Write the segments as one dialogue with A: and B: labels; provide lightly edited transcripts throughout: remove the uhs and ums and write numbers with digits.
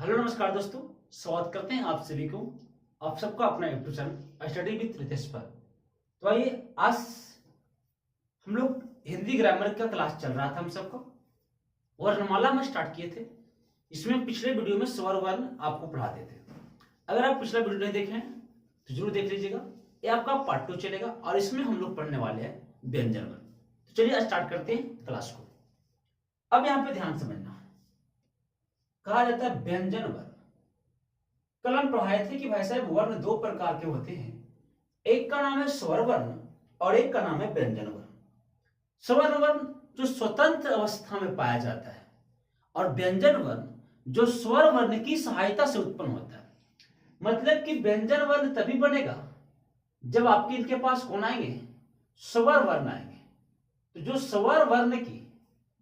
A: Hello नमस्कार दोस्तों, स्वागत करते हैं आप सभी को, आप सबका अपना YouTube channel study with Ritesh पर। तो आइए, आज हम लोग हिंदी ग्रामर का क्लास चल रहा था हम सबका, वर्णमाला में स्टार्ट किए थे। इसमें पिछले वीडियो में स्वर वर्ण आपको पढ़ाते थे। अगर आप पिछला वीडियो नहीं देखे हैं तो जरूर देख लीजिएगा। ये आपका पार्ट 2 चलेगा और इसमें हम लोग पढ़ने वाले हैं व्यंजन वर्ण। तो चलिए स्टार्ट करते हैं क्लास को। अब यहाँ पे ध्यान समझना, कहा जाता है व्यंजन वर्ण। कल हम पढ़ाए थे कि भाई साहब वर्ण दो प्रकार के होते हैं, एक का नाम है स्वर वर्ण और एक का नाम है व्यंजन वर्ण। स्वर वर्ण जो स्वतंत्र अवस्था में पाया जाता है और व्यंजन वर्ण जो स्वर वर्ण की सहायता से उत्पन्न होता है। मतलब कि व्यंजन वर्ण तभी बनेगा जब आपके इनके पास कौन आएंगे, स्वर वर्ण आएंगे। तो जो स्वर वर्ण की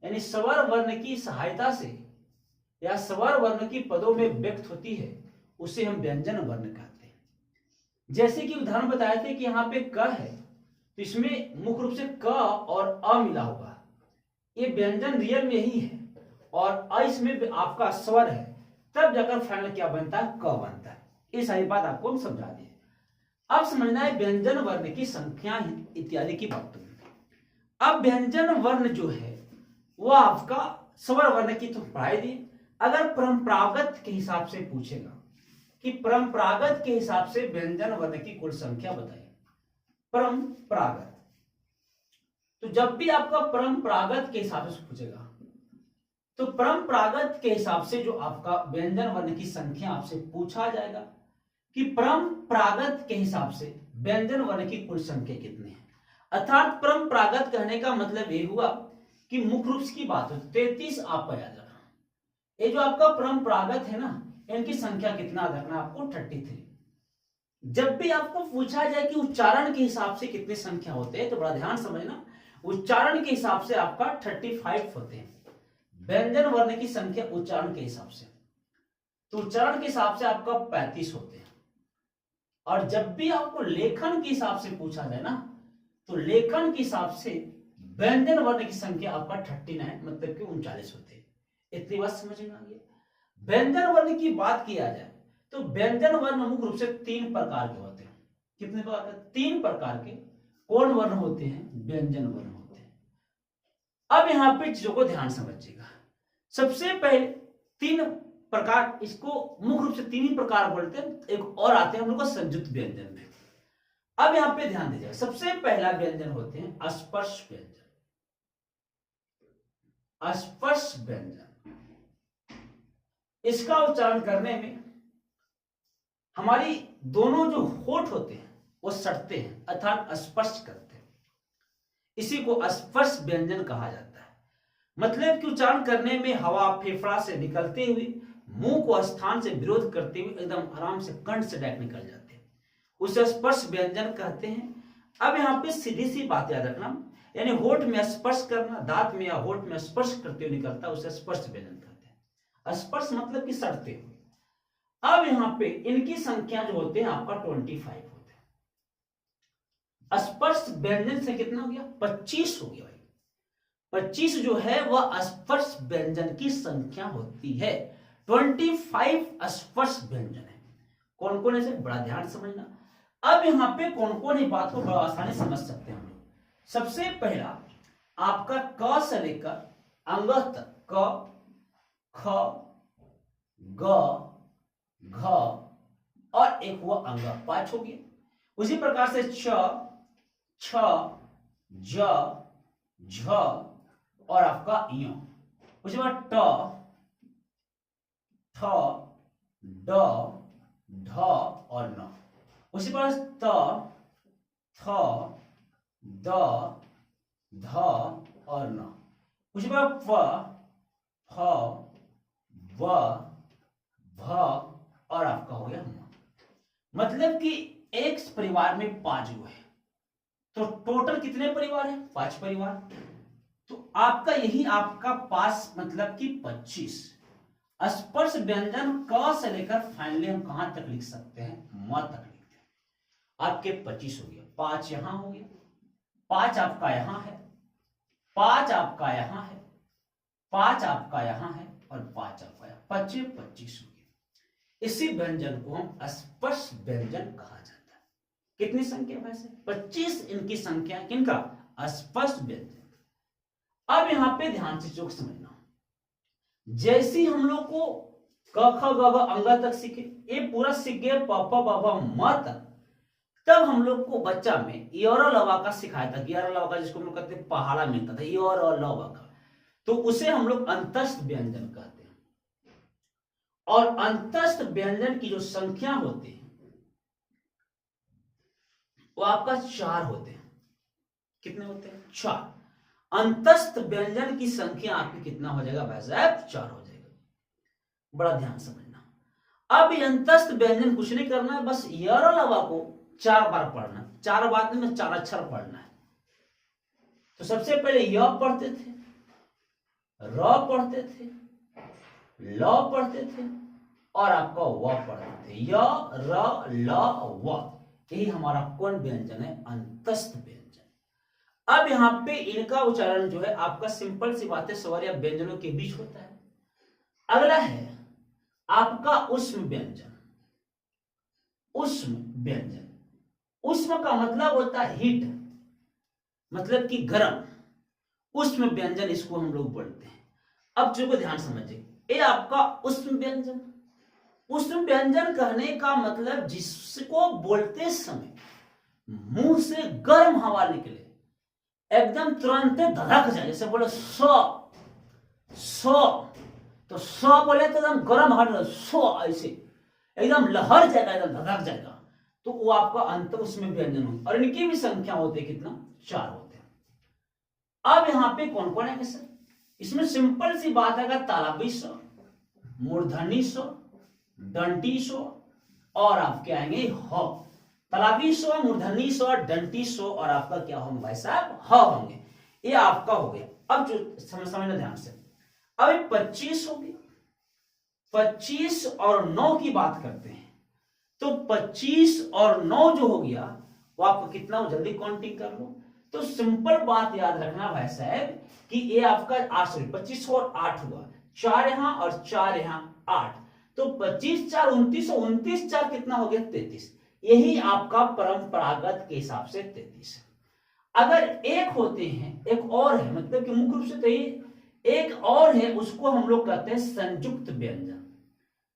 A: यानी स्वर वर्ण की सहायता से या स्वर वर्ण की पदों में व्यक्त होती है उसे हम व्यंजन वर्ण कहते हैं। जैसे कि उदाहरण बताए थे कि यहाँ पे क है तो इसमें मुख्य रूप से क और अ मिला हुआ है, ये व्यंजन रियल में ही है और अ इसमें आपका स्वर है, तब जाकर फाइनल क्या बनता है, क बनता है। ये सारी बात आपको हम समझा दिए। अब समझना है व्यंजन वर्ण की संख्या इत्यादि की बात। अब व्यंजन वर्ण जो है वह आपका स्वर वर्ण की तो पढ़ाई दी। अगर परंपरागत के हिसाब से पूछेगा कि परंपरागत के हिसाब से व्यंजन वर्ण की कुल संख्या बताइए, परंपरागत, तो जब भी आपका परंपरागत के हिसाब से पूछेगा तो परंपरागत के हिसाब से जो आपका व्यंजन वर्ण की संख्या आपसे पूछा जाएगा कि परंपरागत के हिसाब से व्यंजन वर्ण की कुल संख्या कितनी है। अर्थात परंपरागत कहने का मतलब ये हुआ कि मुख्य रूप की बात हो 33 आपका याद रखना। ये जो आपका परंपरागत है ना, इनकी संख्या कितना रखना आपको 33। जब भी आपको पूछा जाए कि उच्चारण के हिसाब से कितनी संख्या होते हैं तो बड़ा ध्यान समझना, उच्चारण के हिसाब से आपका 35 होते हैं व्यंजन वर्ण की संख्या उच्चारण के हिसाब से। तो उच्चारण के हिसाब से आपका 35 होते हैं। और जब भी आपको लेखन के हिसाब से पूछा जाए ना तो लेखन के हिसाब से व्यंजन वर्ण की संख्या आपका 39 मतलब कि 39 होते हैं। इतनी बात समझ में आ गई। व्यंजन वर्ण की बात किया जाए तो व्यंजन वर्ण मुख्य रूप से 3 प्रकार के होते हैं। कितने प्रकार के? 3 प्रकार के कौन वर्ण होते हैं? व्यंजन वर्ण होते हैं। अब यहां पे चीजों को ध्यान समझिएगा। सबसे पहले 3 प्रकार, इसको मुख्य रूप से 3 ही प्रकार बोलते हैं, एक और आते हैं हम लोग को संयुक्त व्यंजन में। अब यहां पे ध्यान दीजिएगा, सबसे पहला व्यंजन होते हैं स्पर्श व्यंजन। स्पर्श व्यंजन, इसका उच्चारण करने में हमारी दोनों जो होठ होते हैं वो सटते हैं अर्थात स्पर्श करते हैं। इसी को स्पर्श व्यंजन कहा जाता है। मतलब कि उच्चारण करने में हवा फेफड़ा से निकलते हुए मुंह को स्थान से विरोध करते हुए एकदम आराम से कंठ से डायरेक्ट निकल जाते हैं, उसे स्पर्श व्यंजन कहते हैं। अब यहाँ पे सीधी सी बात याद रखना, यानी होठ में स्पर्श करना, दांत में या होठ में स्पर्श करते हुए निकलता है, उसे स्पर्श व्यंजन कहते हैं। स्पर्श मतलब कि सटते हुए। अब यहां पे इनकी संख्या जो होते हैं आपका 25 होते हैं। स्पर्श व्यंजन से कितना हो गया? 25 हो गया भाई। 25 जो है वह स्पर्श व्यंजन की संख्या होती है। 25 स्पर्श व्यंजन है। कौन कौन है? बड़ा ध्यान समझना। अब यहां पे कौन कौन है बात को बड़ा आसानी समझ सकते हैं हम लोग। सबसे पहला आपका क से लेकर अंग तक, क, ख, ग, घ और एक हुआ अंग, 5 हो गया। उसी प्रकार से छ, छ, ज, झ और आपका य। उसी बाद ट, ठ, ड, ढ और न। उसी प्रकार त, थ, द, ध और न। उसी प्रकार प, फ, व, भ और आपका हो गया म। मतलब कि एक परिवार में 5 गो है तो टोटल कितने परिवार है? 5 परिवार। तो आपका यही आपका पास मतलब कि 25 स्पर्श व्यंजन क से लेकर फाइनली हम कहां तक लिख सकते हैं? म तक लिखते हैं। आपके 25 हो गया, 5 यहां हो गया, 5 आपका यहां है, 5 आपका यहां है, 5 आपका यहां है और 5 आपका यहां, 25 हो गया। इसी व्यंजन को हम स्पर्श व्यंजन कहा जाता है। कितनी संख्या वैसे 25 इनकी संख्या किनका स्पर्श व्यंजन। अब यहां पे ध्यान से चूक समझना, जैसे हम लोग को क ख ग घ अंगा तक सीखे, ये पूरा सीख गए प फ ब भ म तक, तब हम लोग को बच्चा में योर लवा का सिखाया था। योर लवा का जिसको हम लोग कहते हैं पहाड़ा मिलता था योर और लवा का, तो उसे हम लोग अंतस्थ व्यंजन कहते हैं। और अंतस्थ व्यंजन की जो संख्या होती है वो आपका 4 होते हैं। कितने होते हैं 4। अंतस्थ व्यंजन की संख्या आपकी कितना हो जाएगा भाई साहब 4 हो जाएगा। बड़ा ध्यान समझना। अब ये अंतस्थ व्यंजन कुछ नहीं करना है, बस यर लवा को 4 बार पढ़ना, 4 बार में 4 अक्षर पढ़ना है। तो सबसे पहले य पढ़ते थे, र पढ़ते थे, ल पढ़ते थे और आपका व पढ़ते थे। य र ल व, यही हमारा कौन व्यंजन है अंतस्थ व्यंजन। अब यहाँ पे इनका उच्चारण जो है आपका सिंपल सी बात है स्वर या व्यंजनों के बीच होता है। अगला है आपका उष्म व्यंजन। उष्म व्यंजन, उष्म का मतलब होता है हीट, मतलब कि गर्म। उष्म व्यंजन इसको हम लोग बोलते हैं। अब चूंकि ध्यान समझिए, ये आपका उष्म व्यंजन। उष्म व्यंजन कहने का मतलब जिसको बोलते समय मुंह से गर्म हवा निकले, एकदम तुरंत धड़क जाए। जैसे बोले सो सो, तो सो बोले तो एकदम गर्म हवा, सो ऐसे एकदम लहर जाएगा, एकदम धड़क जाएगा, तो वो आपका अंत उसमें व्यंजन हो। और इनकी भी संख्या होती है कितना 4 होते हैं। अब यहाँ पे कौन कौन है सर, इसमें सिंपल सी बात है, तालाबी स्व, मूर्धनी स्व, दंती स्व और आपके आएंगे ह। तालाबी स्व, मूर्धनी स्व, दंती स्व और आपका क्या होंगे भाई साहब ह होंगे। ये आपका हो गया। अब जो समझना ध्यान से, अब 25 हो गया। 25 और 9 की बात करते हैं, तो 25 और 9 जो हो गया वो आपको कितना हो, जल्दी काउंटिंग कर लो। तो सिंपल बात याद रखना भाई साहब कि ये आपका 25 और 8 हुआ, 4 यहां और 4 यहां 8, तो 25 4 29 और 29 4 कितना हो गया 33। यही आपका परंपरागत के हिसाब से 33 है। अगर एक होते हैं, एक और है, मतलब कि मुख्य रूप से तो ये एक और है, उसको हम लोग कहते हैं संयुक्त व्यंजन।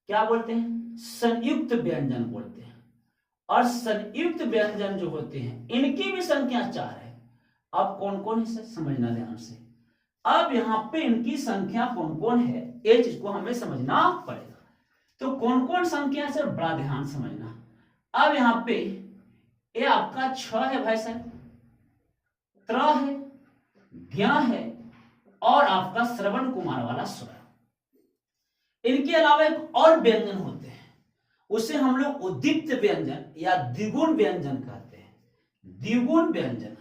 A: क्या बोलते हैं, संयुक्त व्यंजन बोलते हैं। और संयुक्त व्यंजन जो होते हैं इनकी भी संख्या 4 है। अब कौन कौन है समझना ध्यान से। अब यहाँ पे इनकी संख्या कौन कौन है ये चीज को हमें समझना पड़ेगा। तो कौन कौन संख्या से बड़ा ध्यान समझना। अब यहाँ पे ये आपका 6 है भाई साहब, त्र है, ज्ञ है और आपका श्रवण कुमार वाला स्वर। इनके अलावा एक और व्यंजन होते हैं, उसे हम लोग उद्दीप्त व्यंजन या द्विगुण व्यंजन कहते हैं। द्विगुण व्यंजन,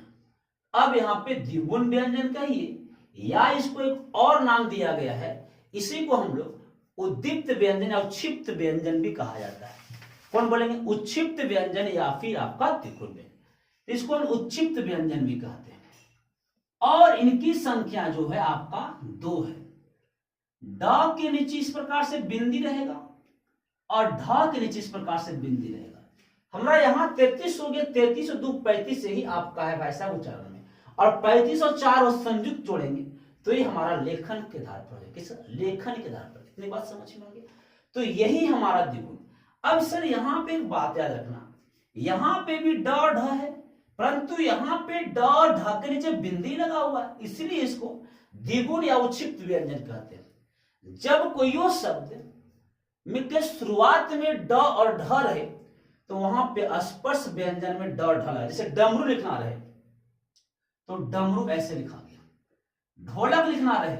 A: अब यहाँ पे द्विगुण व्यंजन कहिए या इसको एक और नाम दिया गया है, इसी को हम लोग उद्दीप्त व्यंजन या उच्छिप्त व्यंजन भी कहा जाता है। कौन बोलेंगे, उच्छिप्त व्यंजन या फिर आपका द्विगुण व्यंजन, इसको हम उच्छिप्त व्यंजन भी कहते हैं। और इनकी संख्या जो है आपका 2 है। ड के नीचे इस प्रकार से बिंदी रहेगा और ढ के नीचे इस प्रकार से बिंदी रहेगा। हमारा यहाँ 33 हो गया, 33 और 2 35 से ही आपका है भाई साहब उच्चारण में, और 35 और 4 और संयुक्त जोड़ेंगे तो ये हमारा लेखन के आधार पर है। किस लेखन के आधार पर, इतनी बात समझ में आ गई। तो यही हमारा द्विगुण। अब सर यहाँ पे एक बात याद रखना, यहाँ पे भी ड ढ है, परंतु यहाँ पे ड ढ के नीचे बिंदी लगा हुआ है, इसलिए इसको द्विगुण या उच्छिप्त व्यंजन कहते हैं। जब कोई शब्द में के शुरुआत में ड और ढ रहे तो वहां पे स्पर्श व्यंजन में ड ढ लगा। जैसे डमरू लिखना रहे तो डमरू ऐसे लिखा गया, ढोलक लिखना रहे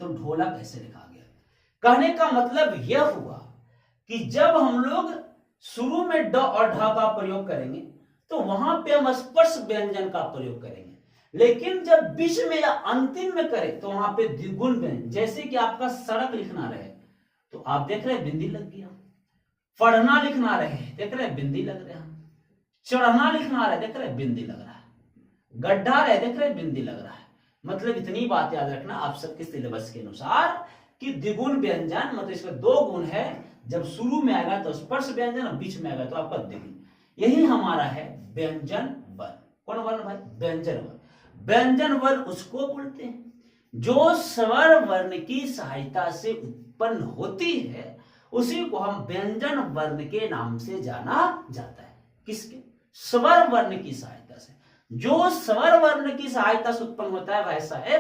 A: तो ढोलक ऐसे लिखा गया। कहने का मतलब यह हुआ कि जब हम लोग शुरू में ड और ढ का प्रयोग करेंगे तो वहां पे हम स्पर्श व्यंजन का प्रयोग करेंगे, लेकिन जब बीच में या अंतिम में करें तो वहां पे द्विगुण व्यंजन। जैसे कि आपका सड़क लिखना रहे तो आप देख रहे हैं बिंदी लग गया, पढ़ना लिखना रहे देख रहे हैं बिंदी लग रहा है, चढ़ना लिखना रहे देख रहे हैं बिंदी लग रहा है, गड्ढा रहे देख रहे हैं बिंदी लग रहा है। मतलब इतनी बात याद रखना आप सबके सिलेबस के अनुसार कि द्विगुण व्यंजन मतलब इसका दो गुण है, जब शुरू में आएगा तो स्पर्श व्यंजन और बीच में आएगा तो आपका द्विगुण। यही हमारा है व्यंजन वर्ण। कौन वर्ण भाई? व्यंजन वर्ण। व्यंजन वर्ण उसको बोलते हैं जो स्वर वर्ण की सहायता से उत्पन्न होती है, उसी को हम व्यंजन वर्ण के नाम से जाना जाता है। किसके? स्वर वर्ण की सहायता से। जो स्वर वर्ण की सहायता से उत्पन्न होता है वैसा है,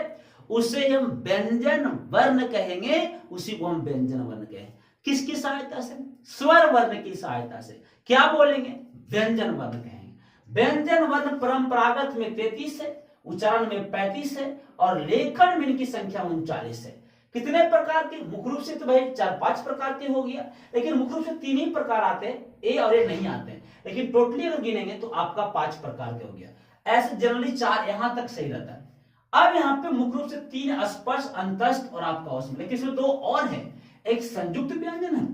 A: उसे हम व्यंजन वर्ण कहेंगे, उसी को हम व्यंजन वर्ण कहेंगे। किसकी सहायता से? स्वर वर्ण की सहायता से। क्या बोलेंगे? व्यंजन वर्ण कहेंगे। व्यंजन वर्ण परंपरागत में 33 है, उच्चारण में 35 है और लेखन में इनकी संख्या 39 है। कितने प्रकार के? मुख्य रूप से तो भाई 4-5 प्रकार के हो गया, लेकिन मुख्य रूप से 3 ही प्रकार आते हैं, ए और ए नहीं आते हैं, लेकिन टोटली अगर गिनेंगे तो आपका 5 प्रकार के हो गया। ऐसे जनरली 4 यहां तक सही रहता है। अब यहाँ पे मुख्य रूप से 3 स्पर्श, अंतस्थ और आपका औष्म, लेकिन इसमें 2 और है, एक संयुक्त व्यंजन है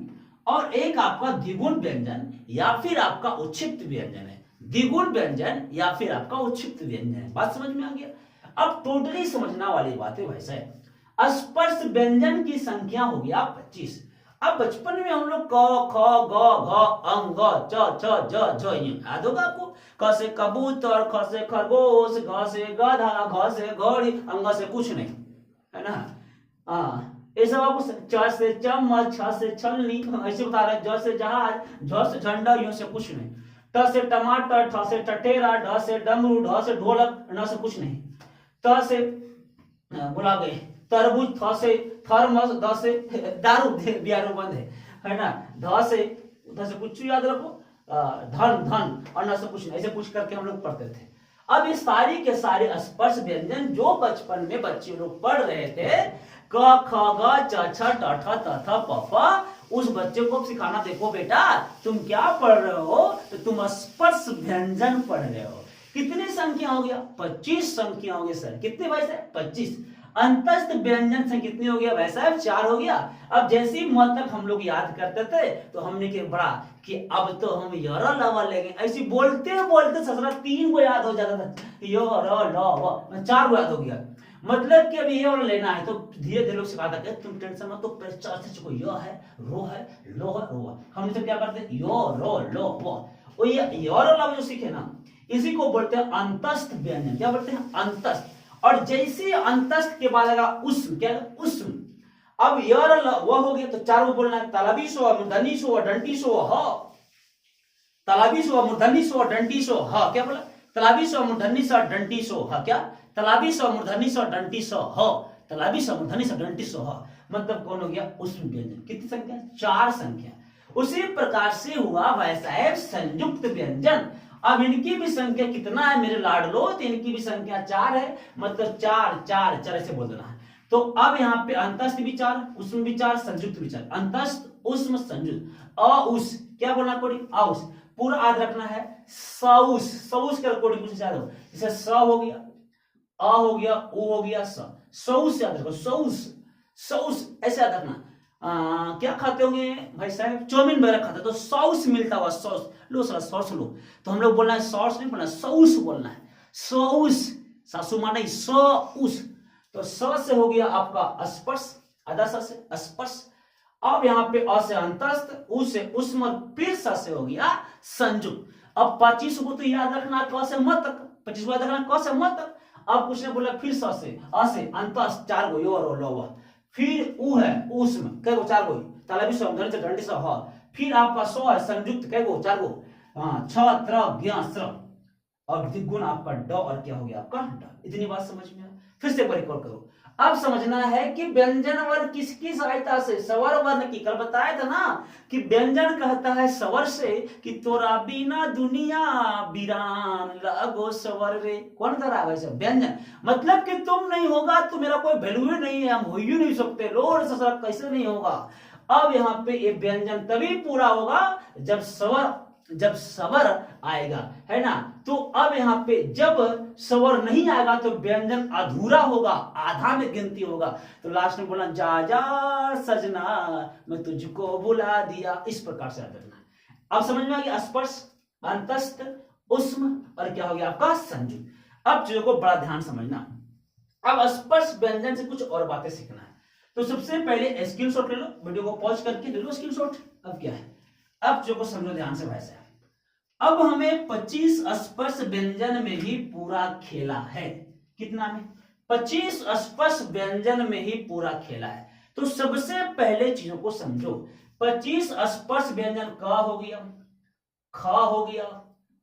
A: और एक आपका द्विगुण व्यंजन या फिर आपका उच्छिष्ट व्यंजन है। द्विगुण व्यंजन या फिर आपका उच्छिष्ट व्यंजन है। बात समझ में आ गया? अब टोटली समझना वाली बात है वैसा है। स्पर्श व्यंजन की संख्या हो गया 25। अब बचपन में हम लोग क, ख, ग, घ, अंग, च, छ, ज, झ याद होगा आपको? क से कबूतर, ख से खरगोश, घ से गधा, घ से घोड़ी, अंग से कुछ नहीं, है ना? ये सब आपको च से चम्मच, छ से छलनी ऐसे बता रहे, ज से जहाज, झ से झंडा, यूं से कुछ नहीं। ट से टमाटर, ठ से टटेरा, ढ से डमरू, ढ से ढोलक, न से कुछ नहीं। त से बोला गए तरबूज, थ से थर्मस, द से दारू, बियारू बंद है ना? ध से कुछ याद रखो, धन धन और न से कुछ नहीं, ऐसे कुछ करके हम लोग पढ़ते थे। अब ये सारी के सारे स्पर्श व्यंजन जो बचपन में बच्चे लोग पढ़ रहे थे, क ख ग च छ ट ठ त थ प फ, उस बच्चे को सिखाना, देखो बेटा तुम क्या पढ़ रहे हो? तो तुम स्पर्श व्यंजन पढ़ रहे हो। कितनी संख्या हो गया? 25 संख्या हो गई सर। कितने भाई सर? 25। अंतस्थ व्यंजन से कितनी हो गया? वैसा है 4 हो गया। अब जैसे ही म तक हम लोग याद करते थे तो हमने के बड़ा कि अब तो हम य र ल व लेंगे, ऐसे बोलते बोलते ससुरा 3 को याद हो जाता था, य र ल व 4 को याद हो गया। मतलब कि अभी ये वाला लेना है तो धीरे धीरे लोग सिखाता है, तुम टेंशन मत, तो चार से चुको, य है, रो है, लो है, रो है। हमने तो क्या करते? यो रो लो वो ये य र ल जो सीखे ना, इसी को बोलते हैं अंतस्थ व्यंजन। क्या बोलते हैं? अंतस्थ। और जैसे अंतस्थ के बाद आएगा उष्म, क्या? उष्म। अब यर वो हो गया तो 4 को बोलना है, तलबी सो, मूर्धनी सो, डंटी सो, ह। तलाबी सो, मूर्धनी सो, डंटी सो, ह। क्या बोला? तलाबी सो, मूर्धनी सो, डंटी सो, ह। क्या? तलाबी सो, मूर्धनी सो, डंटी सो, ह। तलाबी सो, मूर्धनी सो, डंटी सो, ह। मतलब कौन हो गया? उष्म व्यंजन। कितनी संख्या? 4 संख्या। उसी प्रकार से हुआ वैसा है संयुक्त व्यंजन। अब इनकी भी संख्या कितना है मेरे लाडलो? तो इनकी भी संख्या 4 है, मतलब 4 4 4 ऐसे बोल देना है। तो अब यहाँ पे अंतस्थ भी 4, उष्म भी 4, संयुक्त भी 4। अंतस्थ, उष्म, संयुक्त। औस क्या बोलना कोडी? औस पूरा याद रखना है। सौस, सौस का कोडी कुछ याद हो, जैसे स हो गया, अ हो गया, उ हो गया, स। सौस याद रखो, सौस, सौस ऐसे याद रखना। क्या खाते होंगे भाई साहब? चौमिन वगैरह खाते, तो सॉस मिलता हुआ, सॉस लो सर, सॉस लो। तो हम लोग बोलना है सॉस नहीं बोलना, सॉस बोलना है। सॉस, सासू मां नहीं, सॉस। तो स से हो गया आपका स्पर्श, आधा स से स्पर्श। अब यहाँ पे अ से अंतस्थ, उ से उष्म, फिर स से हो गया संयुक्त। अब 25 को तो याद रखना क से म तक, 25 को याद रखना क से म तक। अब कुछ ने बोला फिर स से, अ से अंतस्थ 4 गो, यो और लो, फिर उ है उष्म, कै गो? 4 गो। तलबी सो, मूर्धनी सो, डंडी सो, ह। फिर आपका सो है संयुक्त, कै गो? 4 गो, छ, त्र, ज्ञ, स्र। और द्विगुण आपका ड, और क्या हो गया आपका ड। इतनी बात समझ में आया? फिर से रिकॉर्ड करो। अब समझना है कि व्यंजन वर्ण किसकी सहायता से? स्वर वर्ण की। कल बताया था ना कि व्यंजन कहता है स्वर से कि तोरा बिना दुनिया वीरान लगो स्वर रे। कौन कर रहा है वैसे? व्यंजन। मतलब कि तुम नहीं होगा तो मेरा कोई वैल्यू ही नहीं है, हम हो ही नहीं सकते, लोड ससुरा कैसे नहीं होगा। अब यहाँ पे ये व्यंजन तभी पूरा होगा जब स्वर आएगा, है ना? तो अब यहाँ पे जब स्वर नहीं आएगा तो व्यंजन अधूरा होगा, आधा में गिनती होगा। तो लास्ट में बोला जा जा सजना मैं तुझको बुला दिया, इस प्रकार से याद रखना है। अब समझ में आ गया? स्पर्श, अंतस्थ, उष्म और क्या हो गया आपका? संयुक्त। अब चीजों को बड़ा ध्यान समझना। अब स्पर्श व्यंजन से कुछ और बातें सीखना है। तो सबसे पहले स्क्रीनशॉट ले लो, वीडियो को पॉज करके ले लो स्क्रीनशॉट। अब क्या है, अब जो को समझो ध्यान से भाई साहब। अब हमें 25 स्पर्श व्यंजन में ही पूरा खेला है। कितना में? 25 स्पर्श व्यंजन में ही पूरा खेला है। तो सबसे पहले चीजों को समझो। 25 स्पर्श व्यंजन का हो गया, खा हो गया,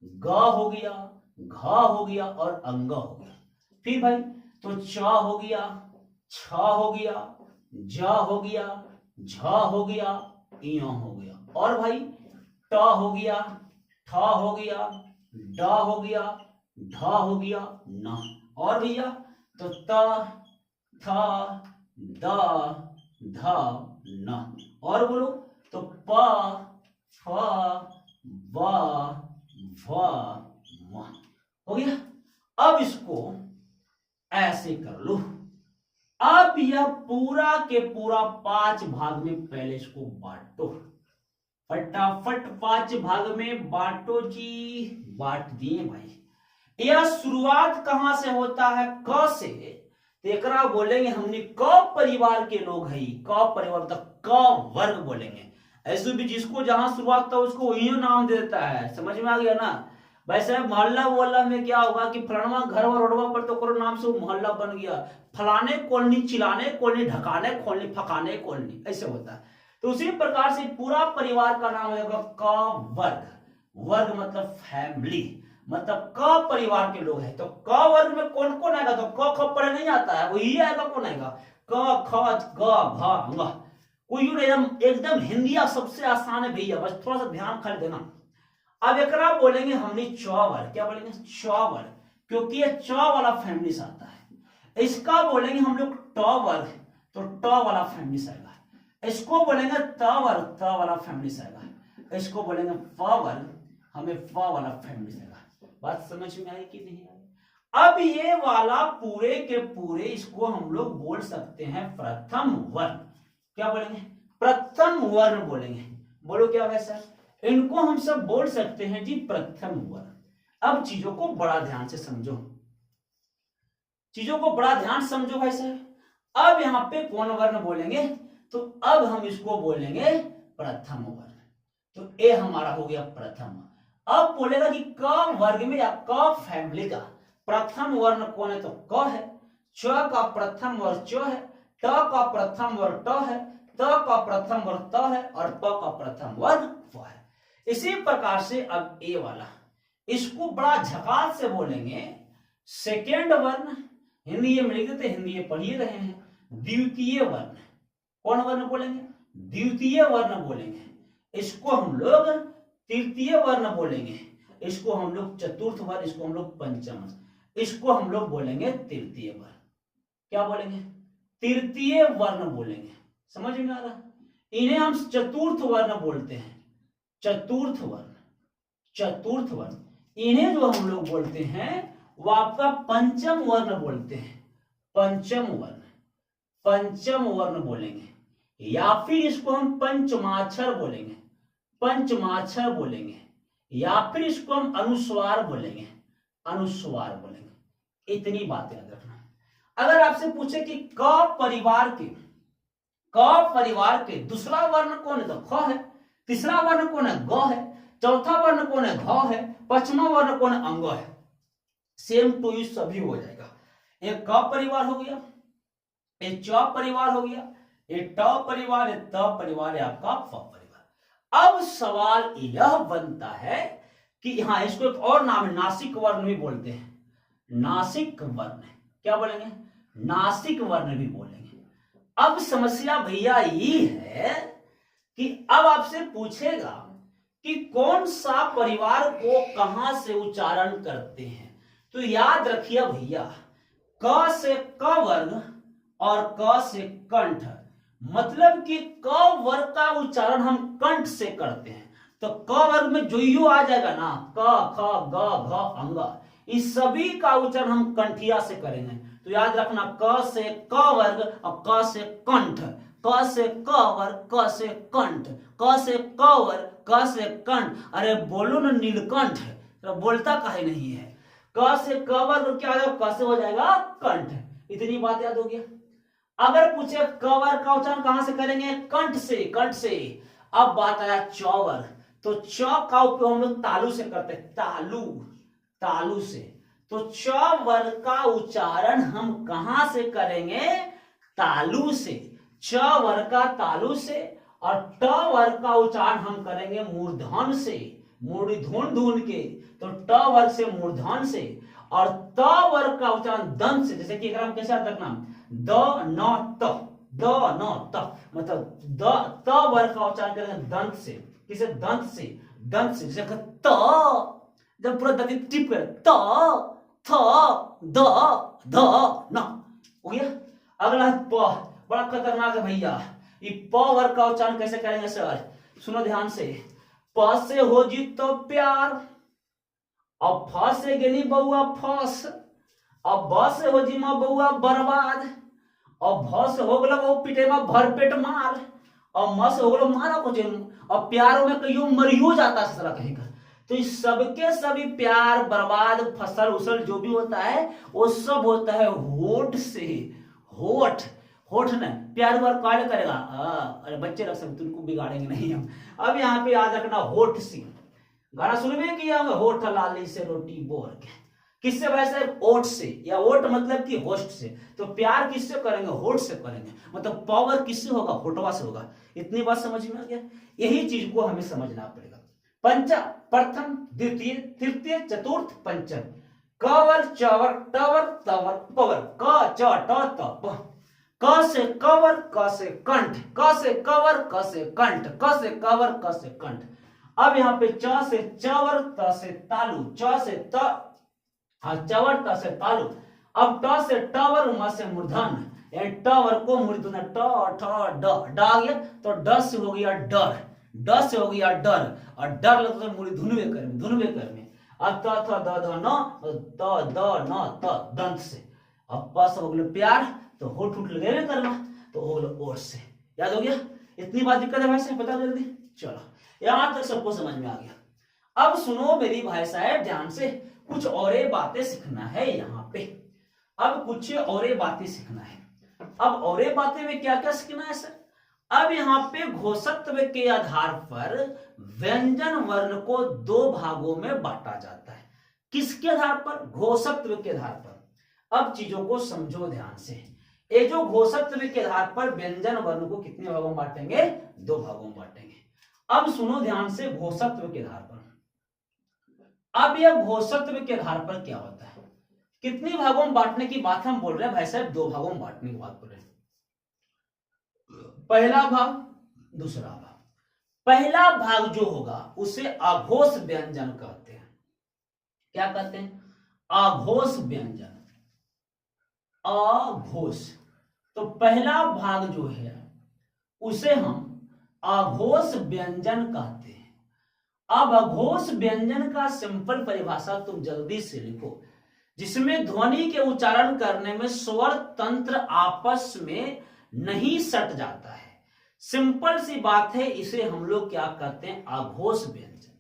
A: गा हो गया, घा हो गया और अंगा हो गया। फिर भाई तो चा हो गया, छा हो गया, जा हो गया, झा हो गया, इया हो गया। और भाई टा हो गया, ठा हो गया, डा हो गया, ढा हो गया, ना। और भैया तो ता, था, दा, धा, ना। और बोलो तो पा, फा, बा, भा, मा। हो गया। अब इसको ऐसे कर लो। अब यह पूरा के पूरा 5 भाग में पहले इसको बांटो, फटाफट 5 भाग में बांटो जी। बांट दिए भाई। यह शुरुआत कहां से होता है? क से। एकरा बोलेंगे हमने क परिवार के लोग है। क परिवार तक क वर्ग बोलेंगे। ऐसे भी जिसको जहां शुरुआत था उसको वही नाम दे देता है। समझ में आ गया ना? वैसे मोहल्ला मोहल्ला में क्या होगा कि फलाना घर और रोडवा पर तो करो नाम से वो मोहल्ला बन गया, फलाने कॉलोनी, चिलाने कॉलोनी, ढकाने कॉलोनी, फकाने कॉलोनी, ऐसे होता है। तो उसी प्रकार से पूरा परिवार का नाम होगा क वर्ग। वर्ग मतलब फैमिली, मतलब क परिवार के लोग हैं। तो क वर्ग में कौन कौन आएगा? तो क ख पढ़े नहीं आता है, वही आएगा। कौन आएगा? क ख ग घ ङ। कोई एकदम हिंदी सबसे आसान है भैया, बस थोड़ा सा ध्यान कर देना। अब एकरा बोलेंगे हमने चौवर। क्या बोलेंगे? चौवर, क्योंकि ये च वाला फैमिली से आता है। इसका बोलेंगे हम लोग टॉवर, तो ट वाला फैमिली से आएगा। इसको बोलेंगे तावर, त वाला फैमिली से आएगा। इसको बोलेंगे पावर, हमें फ वाला फैमिली से आएगा। बात समझ में आई कि नहीं आई? अब ये वाला पूरे के पूरे इसको हम लोग बोल सकते हैं प्रथम वर्ण। क्या बोलेंगे? प्रथम वर्ण बोलेंगे। बोलो क्या वैसा? इनको हम सब बोल सकते हैं जी प्रथम वर्ण। अब चीजों को बड़ा ध्यान से समझो, चीजों को बड़ा ध्यान समझो भाई साहब। अब यहां पे कौन वर्ण बोलेंगे? तो अब हम इसको बोलेंगे प्रथम वर्ण। तो ए हमारा हो गया प्रथम। अब बोलेगा कि क वर्ग में या क फैमिली का प्रथम वर्ण कौन है? तो क है। च का प्रथम वर्ण च है, ट का प्रथम वर्ण ट है, त का प्रथम वर्ण त है और प का प्रथम वर्ण फ है। इसी प्रकार से अब ए वाला, इसको बड़ा झकास से बोलेंगे सेकेंड वर्ण। हिंदी ये में लिख देते, हिंदी ये पढ़ ही रहे हैं। द्वितीय वर्ण। कौन वर्ण बोलेंगे? द्वितीय वर्ण बोलेंगे। इसको हम लोग तृतीय वर्ण बोलेंगे। इसको हम लोग चतुर्थ वर्ण, इसको हम लोग पंचम, इसको हम लोग बोलेंगे तृतीय वर्ण। क्या बोलेंगे? तृतीय वर्ण बोलेंगे। समझ में आ रहा? इन्हें हम चतुर्थ वर्ण बोलते हैं। चतुर्थ वर्ण, चतुर्थ वर्ण। इन्हें जो हम लोग बोलते हैं वो आपका पंचम वर्ण बोलते हैं। पंचम वर्ण, पंचम वर्ण बोलेंगे। या फिर इसको हम पंचमाक्षर बोलेंगे, पंचमाक्षर बोलेंगे। या फिर इसको हम अनुस्वार बोलेंगे, अनुस्वार बोलेंगे। इतनी बात याद रखना। अगर आपसे पूछे कि क परिवार के दूसरा वर्ण कौन है? तो ख है। तीसरा वर्ण कौन है? ग है। चौथा वर्ण कौन है? घ है। पांचवा वर्ण कौन है? अंग है। सेम टू यू सभी हो जाएगा। एक क परिवार हो गया, एक च परिवार हो गया, एक ट परिवार, एक त परिवार, है आपका फ परिवार। अब सवाल यह बनता है कि हाँ, इसको एक और नाम है, नासिक वर्ण भी बोलते हैं। नासिक वर्ण। क्या बोलेंगे? नासिक वर्ण भी बोलेंगे। अब समस्या भैया ये है कि अब आपसे पूछेगा कि कौन सा परिवार को कहां से उच्चारण करते हैं। तो याद रखिए भैया, क से क वर्ग और क से कंठ, मतलब कि क वर्ग का उच्चारण हम कंठ से करते हैं। तो क वर्ग में जो यू आ जाएगा ना, क ख ग घ अंग, इस सभी का उच्चारण हम कंठिया से करेंगे। तो याद रखना, क से क वर्ग और क से कंठ, क से क वर्ग, क से कंठ, क से क वर्ग, क से कंठ। अरे बोलो ना नीलकंठ, तो बोलता काहे नहीं है? क से क वर्ग क्या हो जाएगा? क से हो जाएगा कंठ। इतनी बात याद हो गया। अगर पूछे कवर का उच्चारण कहां से करेंगे, कंठ से, कंठ से। अब बात आया चौवर, तो चौ का उपयोग हम लोग तालु से करते हैं, तालु, तालु से। तो चौवर का उच्चारण हम कहां से करेंगे, तालु से, चौवर का तालु से। और टवर का उच्चारण हम करेंगे मूर्धन से, मूर्धि धुन धुन के, तो टवर से मूर्धन से। और तवर का उच्चारण दंत से, जैसे कि हम कैसे याद रखना, द न त, द न त, मतलब द त वर्ग का उच्चारण करेंगे दंत से, किसे, दंत से, दंत से। जैसे त, जब पूरा दंत टिप कर, त थ द ध न, हो गया। अगला प, बड़ा खतरनाक है भैया, ये प वर्ग का उच्चारण कैसे करेंगे सर, सुनो ध्यान से। प से हो जी तो प्यार, अब फ से गेली बउआ फस, अब ब से हो जी मां बउआ बर्बाद, और भ से हो गलो वो पिटे में भरपेट मार, और म से हो गलो मारा को, और प्यारों में कहियो मरियो जाता है सारा कहीं का। तो इस सबके सभी प्यार बर्बाद फसल उसल जो भी होता है वो सब होता है होठ से, होठ, होठ ने प्यार बार कार्य करेगा। अरे बच्चे रख सकते, तुमको बिगाड़ेंगे नहीं हम। अब यहाँ पे याद रखना होठ से, गाना सुन में किया होगा, होठ लाली से रोटी बोर के, किससे वैसे, ओठ से, या ओठ मतलब कि होस्ट से। तो प्यार किससे करेंगे, होठ से करेंगे, मतलब पावर किससे होगा, होठवा से होगा। इतनी बात समझ में आ गया, यही चीज को हमें समझना पड़ेगा। पंचा, प्रथम, द्वितीय, तृतीय, चतुर्थ, पंचम, कवर, चवर, टवर, तवर, पवर, क च ट त प, क से कवर, क से कंठ, क से कवर, क से कंठ, क से कवर, क से कंठ। अब यहाँ पे च से चवर, त से तालु, च से त, चवर, त से तालु। अब ट से टवर, म से मूर्धन, टवर को मूर्धन, ट ठ ड, ड आ गया, तो ड से हो गया डर, ड से हो गया डर, और डर लगता है मूर्धन धुनवे कर में, धुनवे कर में। अब त थ द ध न, त द न त, दंत से। अब प से हो गया प्यार, तो होठ उठ लगे करना, तो हो गया ओठ से। याद हो गया, इतनी बात दिक्कत है भाई साहब, बता जल्दी। चलो यहां तक सबको समझ में आ गया। अब सुनो मेरी भाई साहब ध्यान से, कुछ और बातें सीखना है यहाँ पे। अब कुछ और बातें सीखना है। अब और बातें में क्या क्या सीखना है सर, अब यहाँ पे घोषत्व के आधार पर व्यंजन वर्ण को दो भागों में बांटा जाता है। किसके आधार पर, घोषत्व के आधार पर। अब चीजों को समझो ध्यान से, ये जो घोषत्व के आधार पर व्यंजन वर्ण को कितने भागों में बांटेंगे, दो भागों में बांटेंगे। अब सुनो ध्यान से, घोषत्व के आधार पर, अब यह घोषत्व के आधार पर क्या होता है, कितने भागों में बांटने की बात हम बोल रहे हैं भाई साहब, दो भागों में बांटने की बात बोल रहे हैं। पहला भाग, दूसरा भाग। पहला भाग जो होगा उसे अघोष व्यंजन कहते हैं। क्या कहते हैं, अघोष व्यंजन, अघोष। तो पहला भाग जो है उसे हम अघोष व्यंजन कहते हैं। अब अघोष व्यंजन का सिंपल परिभाषा तुम जल्दी से लिखो, जिसमें ध्वनि के उच्चारण करने में स्वर तंत्र आपस में नहीं सट जाता है। सिंपल सी बात है, इसे हम लोग क्या कहते हैं, अघोष व्यंजन।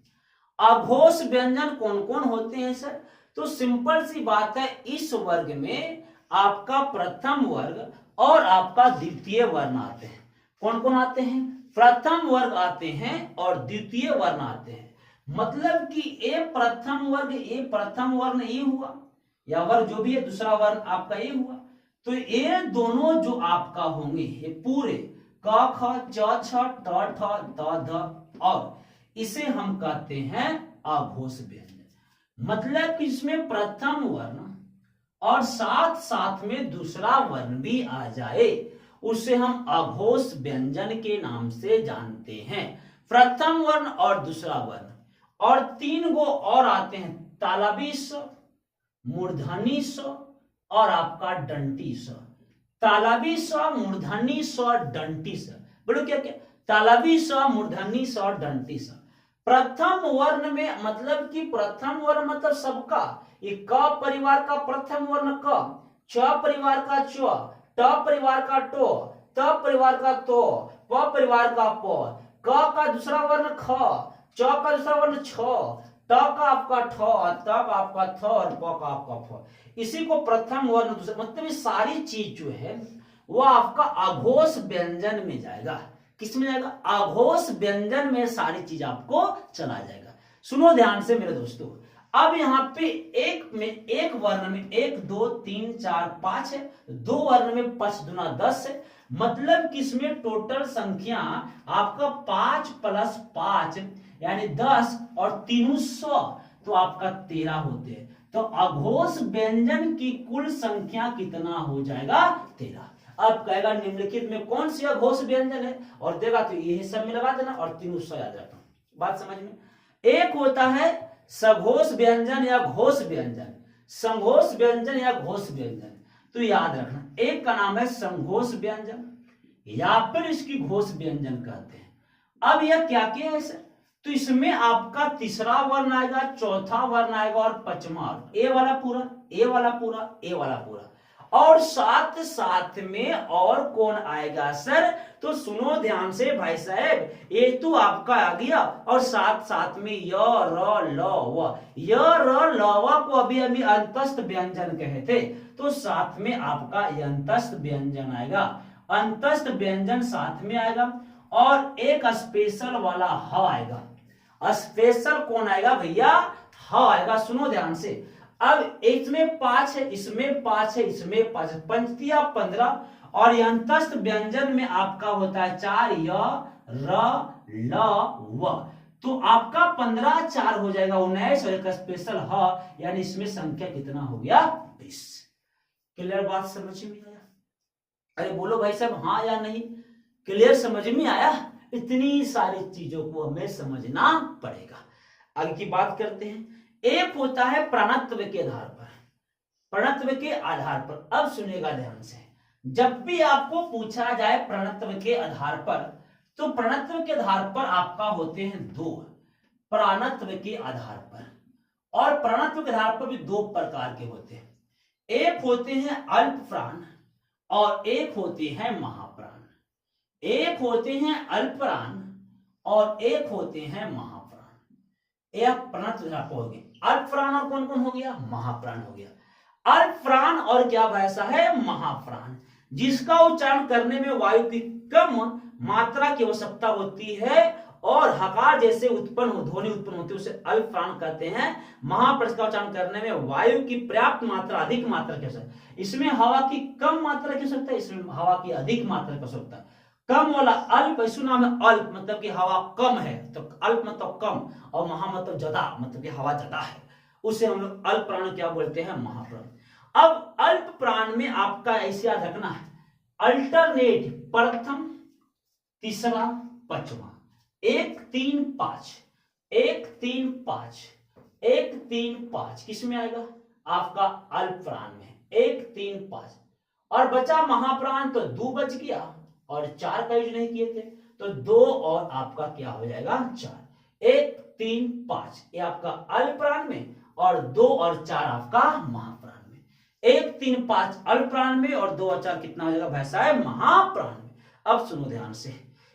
A: अघोष व्यंजन कौन कौन होते हैं सर, तो सिंपल सी बात है, इस वर्ग में आपका प्रथम वर्ग और आपका द्वितीय वर्ण आते हैं। कौन कौन आते हैं, प्रथम वर्ग आते हैं और द्वितीय वर्ण आते हैं। मतलब कि ए प्रथम वर्ग, ए प्रथम वर्ण ये हुआ, या वर्ग जो भी है, दूसरा वर्ण आपका ये हुआ। तो ये दोनों जो आपका होंगे, ये पूरे क ख च छ ट ठ त ध, और इसे हम कहते हैं अघोष व्यंजन। मतलब कि इसमें प्रथम वर्ण और साथ साथ में दूसरा वर्ण भी आ जाए, उसे हम अघोष व्यंजन के नाम से जानते हैं। प्रथम वर्ण और दूसरा वर्ण, और तीन गो और आते हैं, तालवी स, मूर्धनी स और आपका डंटी स। तालवी स, मूर्धनी स, डंटी स, बोलो क्या क्या, तालवी स, मूर्धनी स, डंटी स। प्रथम वर्ण में मतलब कि प्रथम वर्ण मतलब सबका, ये क परिवार का प्रथम वर्ण क, च परिवार का च, ट परिवार का टो, त परिवार का तो, प परिवार का प, क का दूसरा वर्ण ख, च का दूसरा वर्ण छ, ट का आपका ठ, त का आपका थ और प का आपका फ। इसी को प्रथम वर्ण दूसरा, मतलब ये सारी चीज जो है वो आपका अघोष व्यंजन में जाएगा। किस में जाएगा? अघोष व्यंजन में सारी चीज आपको चला जाएगा। सुनो ध्यान से मेरे दोस्तों, अब यहाँ पे एक वर्ण में 1 2 3 4 5 है, 2 वर्ण में 5 दूना 10 है, मतलब कि इसमें टोटल संख्या आपका 5 + 5 यानी 10 और 3 100 तो आपका 13 होते हैं। तो अघोष व्यंजन की कुल संख्या कितना हो जाएगा? 13। अब कहेगा निम्नलिखित में कौन सी अघोष व्यंजन है, और देगा तो ये सब में लगा देना और 3 100 याद रखना। बात समझ में? एक होता है सघोष व्यंजन या घोष व्यंजन, संघोष व्यंजन या घोष व्यंजन, तो याद रखना एक का नाम है संघोष व्यंजन या फिर इसकी घोष व्यंजन कहते हैं। अब यह क्या क्या है सर? तो इसमें आपका तीसरा वर्ण आएगा, चौथा वर्ण आएगा और पांचवा, ए वाला पूरा, ए वाला पूरा, ए वाला पूरा, और साथ साथ में और कौन आएगा सर? तो सुनो ध्यान से भाई साहब, ये तो आपका आ गया, और साथ साथ में य र ल व, य र ल व को अभी अभी अंतस्थ व्यंजन कहे थे, तो साथ में आपका अंतस्थ व्यंजन आएगा, अंतस्थ व्यंजन साथ में आएगा, और एक स्पेशल वाला ह आएगा। स्पेशल कौन आएगा भैया? ह आएगा। सुनो ध्यान से, अब इसमें 5 है, इसमें 5 है, इसमें 5 है, पंचतिया 15, और अंतस्थ व्यंजन में आपका होता है 4 य र ल व, तो आपका 15 4 हो जाएगा 19 और एक स्पेशल ह, यानी इसमें संख्या कितना हो गया? 20। क्लियर बात समझ में आया? अरे बोलो भाई साहब हाँ या नहीं? क्लियर समझ में आया? इतनी सारी चीजों को हमें समझना पड़ेगा। आगे की बात करते हैं। एक होता है प्रणत्व के आधार पर, प्रणत्व के आधार पर। अब सुनेगा ध्यान से, जब भी आपको पूछा जाए प्रणत्व के आधार पर, तो प्रणत्व के आधार पर आपका होते हैं 2, प्राणत्व के आधार पर, और प्रणत्व के आधार पर भी 2 प्रकार के होते हैं। एक होते हैं अल्प प्राण और एक होते हैं महाप्राण। एक होते हैं अल्प प्राण और एक होते हैं महाप्राण। यह प्रणत्व हो गया। अल्प प्राण और कौन कौन हो गया? महाप्राण हो गया। अल्प प्राण और क्या भाषा है? महाप्राण, जिसका उच्चारण करने में वायु की कम मात्रा की आवश्यकता होती है और हकार जैसे उत्पन्न ध्वनि उत्पन्न होती है, उसे अल्प प्राण कहते हैं। महाप्राण का उच्चारण करने में वायु की पर्याप्त मात्रा, अधिक मात्रा की आवश्यकता, इसमें हवा की कम मात्रा की आवश्यकता है, इसमें हवा की अधिक मात्रा की आवश्यकता है। कम वाला अल्प, इसका नाम है अल्प, मतलब कि हवा कम है, तो अल्प मतलब कम, और महा मतलब ज्यादा, मतलब कि हवा ज्यादा है, उसे हम लोग अल्प प्राण क्या बोलते हैं? महाप्राण। अब अल्प प्राण में आपका ऐसे याद रखना है, अल्टरनेट प्रथम तीसरा पांचवा, 1 3 5, 1 3 5, 1 3 5 किस में आएगा? आपका अल्प प्राण में 1 3 5, और बचा महाप्राण, तो 2 बच गया और 4 का यूज नहीं किए थे, तो 2 और आपका क्या हो जाएगा? 4। 1 3 5 ये आपका अल्प प्राण में, और 2 और 4 आपका महाप्राण में। 1 3 5 अल्प प्राण में और 2 और 4 कितना हो जाएगा भैंसा है? महाप्राण में। अब सुनो ध्यान से,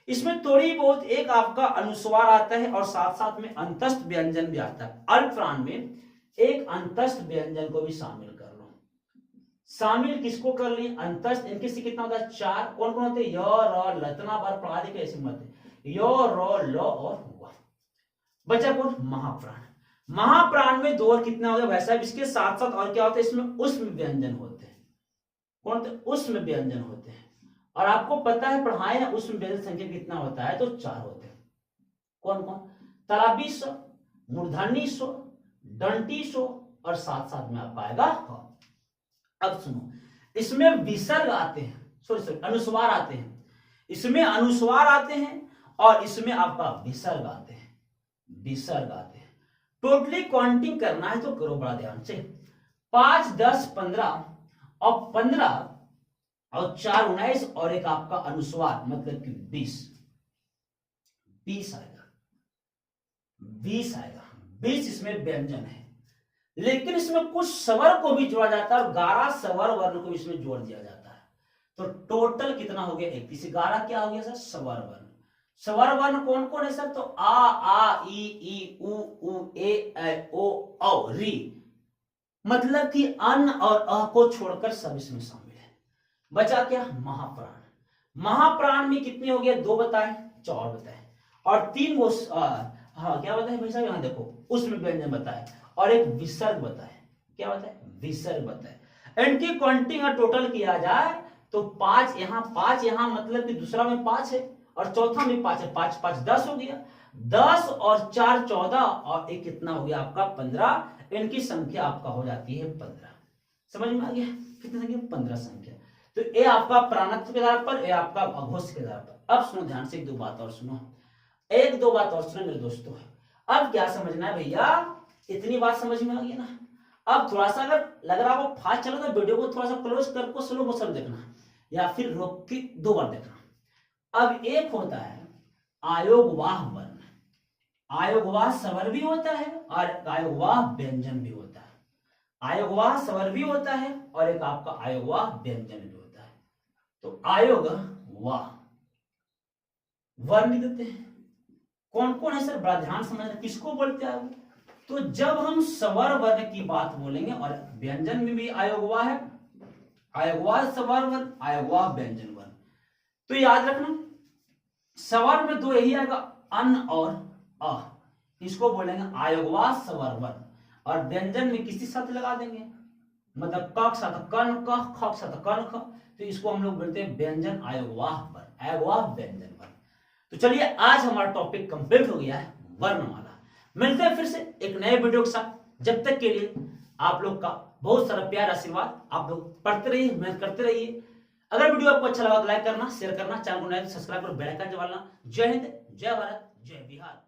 A: इसमें थोड़ी बहुत एक आपका अनुस्वार आता है और साथ साथ में अंतस्थ व्यंजन भी आता है। अल्प प्राण में एक अंतस्थ व्यंजन को भी शामिल कर लो। शामिल किसको कर लिए? अंतस्थ। इनके से कितना होता है? 4। कौन कौन होते हैं? य र ल, इतना बार पढ़ा दे कैसे मत, य र ल और हुआ। बचा कौन? महाप्राण। महाप्राण में 2 और कितना हो गया वैसा? इसके साथ साथ और क्या होता है? इसमें उष्म व्यंजन होते हैं। कौन होते? उष्म व्यंजन होते हैं, और आपको पता है पढ़ाए हैं उष्म व्यंजन संख्या कितना होता है? तो 4 होते हैं। कौन कौन? तराबी स्व, मूर्धनी स्व, दंती स्व, और साथ साथ में आपका आएगा ह। अब सुनो, इसमें विसर्ग आते हैं, सॉरी अनुस्वार आते हैं, इसमें अनुस्वार आते हैं और इसमें आपका विसर्ग आते हैं, विसर्ग आते हैं। टोटली काउंटिंग करना है तो करो बड़ा ध्यान से। 5 10 15 और 15 और 4 19 और एक आपका अनुस्वार मतलब कि 20 आएगा, 20 आएगा। 20 इसमें व्यंजन है, लेकिन इसमें कुछ स्वर को भी जोड़ा जाता है और 11 स्वर वर्ण को इसमें जोड़ दिया जाता है। तो टोटल कितना हो गया? 31। 11 क्या हो गया सर? स्वर वर्ण। स्वर वर्ण कौन कौन है सर? तो आ ई उ ए ओ औ री, मतलब कि अन और अ को छोड़कर सब इसमें शामिल है। बचा क्या? महाप्राण। महाप्राण में कितने हो गए? 2 बताए, 4 बताए, और 3 वो हाँ क्या बताए भाई साहब, यहाँ देखो उसमें व्यंजन बताए, और एक विसर्ग बताए। क्या बताए? विसर्ग बताए। इनकी क्वांटिटी का टोटल किया जाए तो 5 यहाँ मतलब कि दूसरा में 5 है और चौथा में 5 है, 5 5 10 हो गया। 10 और 4 14 और एक कितना हो गया आपका? 15। इनकी संख्या आपका हो जाती है 15। समझ में आ गया? कितनी संख्या? 15 संख्या। तो ये आपका प्राणत्व के आधार पर, ये आपका अघोष के आधार पर। अब सुनो ध्यान से, एक दो बात और सुनो, एक दो बात और सुनो मेरे दोस्तों। अब क्या समझना है भैया? इतनी बात समझ में आ गई ना? अब थोड़ा सा अगर लग रहा हो फास्ट चलो तो वीडियो को थोड़ा सा क्लोज करके स्लो मोशन देखना, या फिर रोक के 2 बार देखना। अब एक होता है आयोगवाह वर्ण, आयोगवाह स्वर भी होता है और आयोगवाह व्यंजन भी होता है। आयोगवाह स्वर भी होता है और एक आपका आयोगवाह व्यंजन भी होता है। तो आयोगवाह वर्ण देते हैं। कौन कौन है सर? बड़ा ध्यान समझना, किसको बोलते हैं? तो जब हम स्वर वर्ण की बात बोलेंगे, और व्यंजन में भी आयोगवाह है, आयोगवाह स्वर वर्ण, आयोगवाह व्यंजन वर्ण। तो याद रखना स्वर में 2 यही आएगा, अन और अ, इसको बोलेंगे आयोगवाह स्वर वर्ण। और व्यंजन में किसी साथ लगा देंगे, मतलब क के साथ कन क, ख के साथ कन ख, तो इसको हम लोग बोलते हैं व्यंजन आयोगवाह वर्ण, आयोगवाह व्यंजन वर्ण। तो चलिए आज हमारा टॉपिक कंप्लीट हो गया है वर्णमाला। मिलते हैं फिर से एक नए वीडियो के साथ। जब तक के लिए आप लोग का बहुत सारा प्यार आशीर्वाद, आप लोग पढ़ते रहिए, मेहनत करते रहिए। अगर वीडियो आपको अच्छा लगा तो लाइक करना, शेयर करना, चैनल को नया सब्सक्राइब और बेल आइकन दबाना। जय हिंद, जय भारत, जय बिहार।